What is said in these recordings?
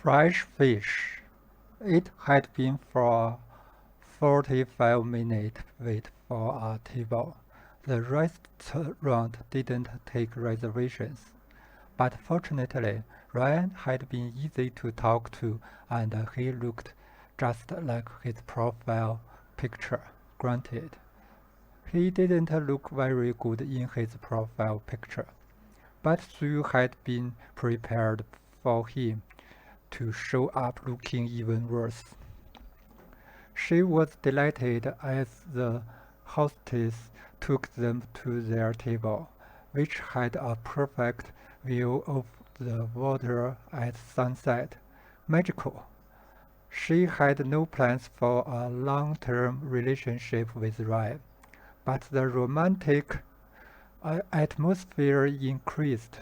Fresh fish. It had been for 45-minute wait for a table. The restaurant didn't take reservations, but fortunately, Ryan had been easy to talk to and he looked just like his profile picture. Granted, he didn't look very good in his profile picture, but Sue had been prepared for him to show up looking even worse. She was delighted as the hostess took them to their table, which had a perfect view of the water at sunset. Magical. She had no plans for a long-term relationship with Ryan, but the romantic atmosphere increased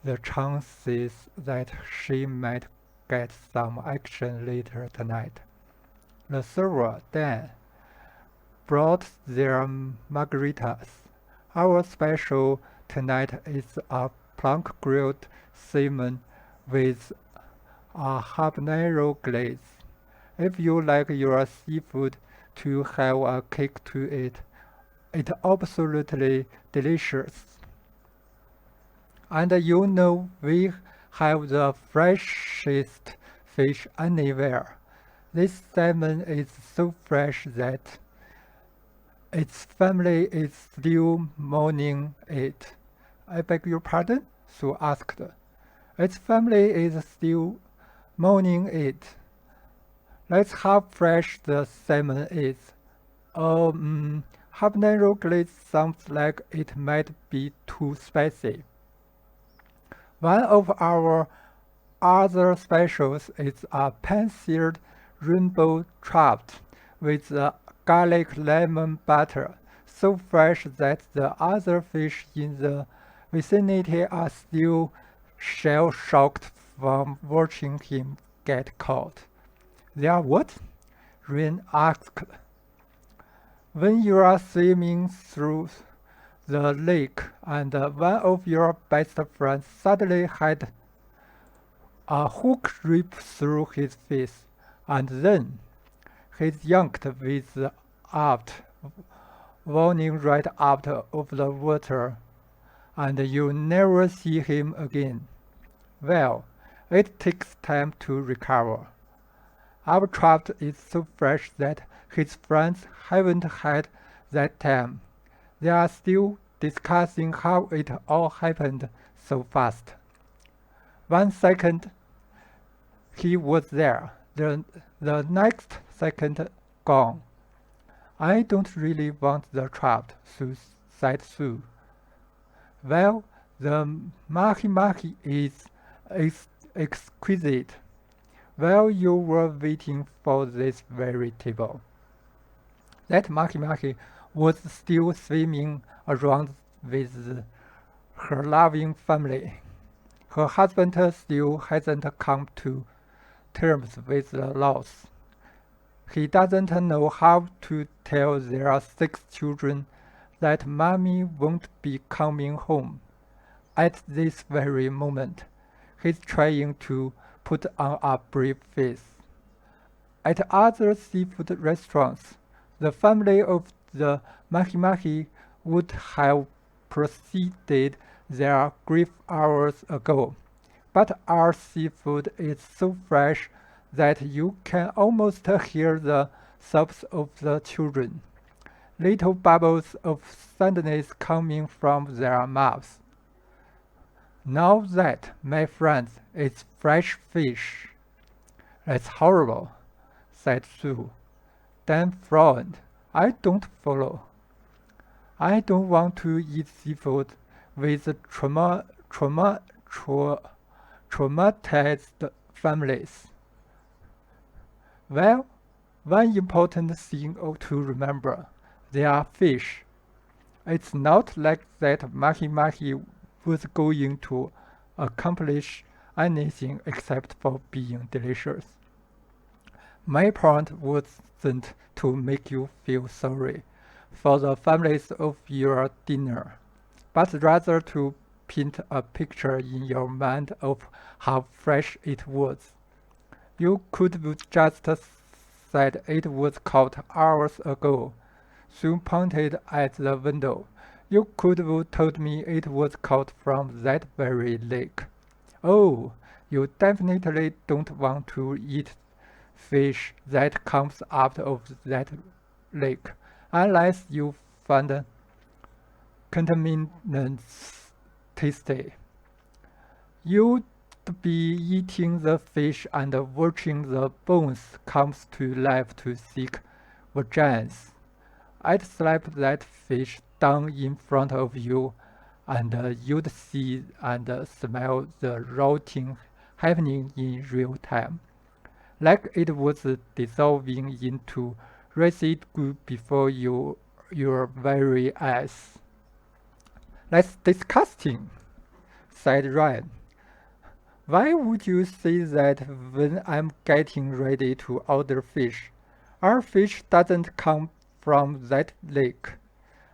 the chances that she might get some action later tonight. The server, Dan, brought their margaritas. Our special tonight is a plunk grilled salmon with a habanero glaze. If you like your seafood to have a kick to it, it's absolutely delicious. And you know we have the freshest fish anywhere. This salmon is so fresh that its family is still mourning it. I beg your pardon? Sue asked. Its family is still mourning it. That's how fresh the salmon is. Habanero glaze sounds like it might be too spicy. One of our other specials is a pan-seared rainbow trout with a garlic lemon butter, so fresh that the other fish in the vicinity are still shell-shocked from watching him get caught. They are what? Ryan asked. When you are swimming through the lake and one of your best friends suddenly had a hook rip through his face, and then he's yanked with out, warning right out of the water, and you never see him again. Well, it takes time to recover. Our trout is so fresh that his friends haven't had that time. They are still discussing how it all happened so fast. 1 second he was there, the next second gone. I don't really want the trout, said Sue. Well, the mahi-mahi is exquisite. While you were waiting for this very table. That mahi-mahi was still swimming around with her loving family. Her husband still hasn't come to terms with the loss. He doesn't know how to tell their 6 children that mommy won't be coming home. At this very moment, he's trying to put on a brave face. At other seafood restaurants, the family of the mahi-mahi would have proceeded their grief hours ago, but our seafood is so fresh that you can almost hear the sobs of the children, little bubbles of sadness coming from their mouths. Now that, my friends, is fresh fish. That's horrible, said Sue. Dan frowned. I don't follow. I don't want to eat seafood with traumatized families. Well, one important thing to remember, they are fish. It's not like that mahi-mahi was going to accomplish anything except for being delicious. My point wasn't to make you feel sorry for the families of your dinner, but rather to paint a picture in your mind of how fresh it was. You could have just said it was caught hours ago. Sue pointed at the window. You could have told me it was caught from that very lake. Oh, you definitely don't want to eat fish that comes out of that lake, unless you find contaminants tasty. You'd be eating the fish and watching the bones come to life to seek vengeance. I'd slap that fish down in front of you, and you'd see and smell the rotting happening in real time, like it was dissolving into residue before your very eyes. That's disgusting, said Ryan. Why would you say that when I'm getting ready to order fish? Our fish doesn't come from that lake.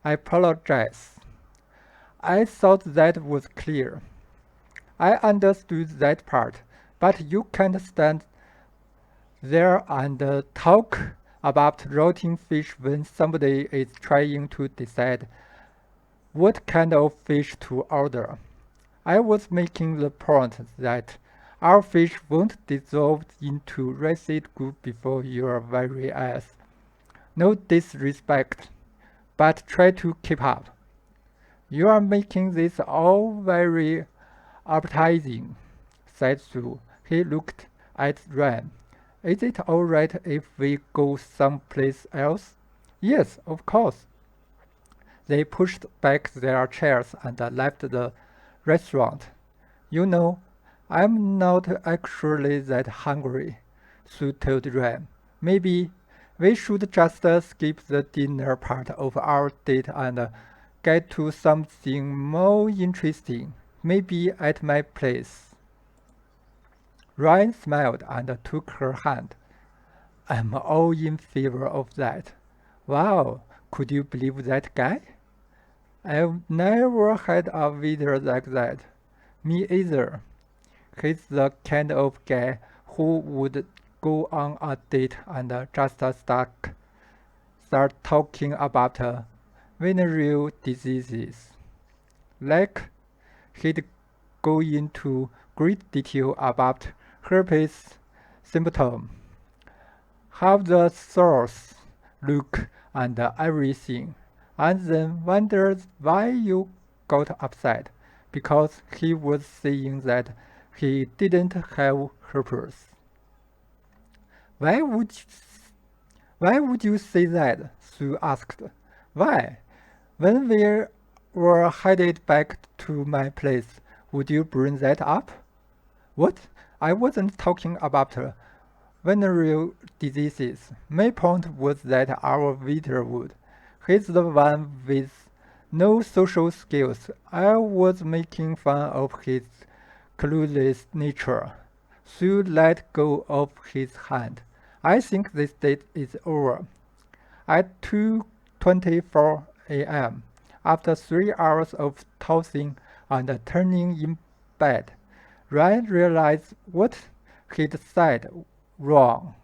I apologize. I thought that was clear. I understood that part, but you can't stand there and talk about rotting fish when somebody is trying to decide what kind of fish to order. I was making the point that our fish won't dissolve into residue before your very eyes. No disrespect, but try to keep up. You are making this all very appetizing, said Sue. He looked at Ryan. Is it all right if we go someplace else? Yes, of course. They pushed back their chairs and left the restaurant. You know, I'm not actually that hungry, Sue told Ryan. Maybe we should just skip the dinner part of our date and get to something more interesting, maybe at my place. Ryan smiled and took her hand. I'm all in favor of that. Wow, could you believe that guy? I've never had a waiter like that. Me either. He's the kind of guy who would go on a date and just start talking about venereal diseases. Like he'd go into great detail about herpes symptoms, how the sores look and everything, and then wondered why you got upset because he was saying that he didn't have herpes. Why would why would you say that? Sue asked. Why? When we were headed back to my place, would you bring that up? What? I wasn't talking about venereal diseases. My point was that our waiter would. He's the one with no social skills. I was making fun of his clueless nature. Sue let go of his hand. I think this date is over. At 2:24 a.m., after 3 hours of tossing and turning in bed, Ryan realized what he'd said wrong.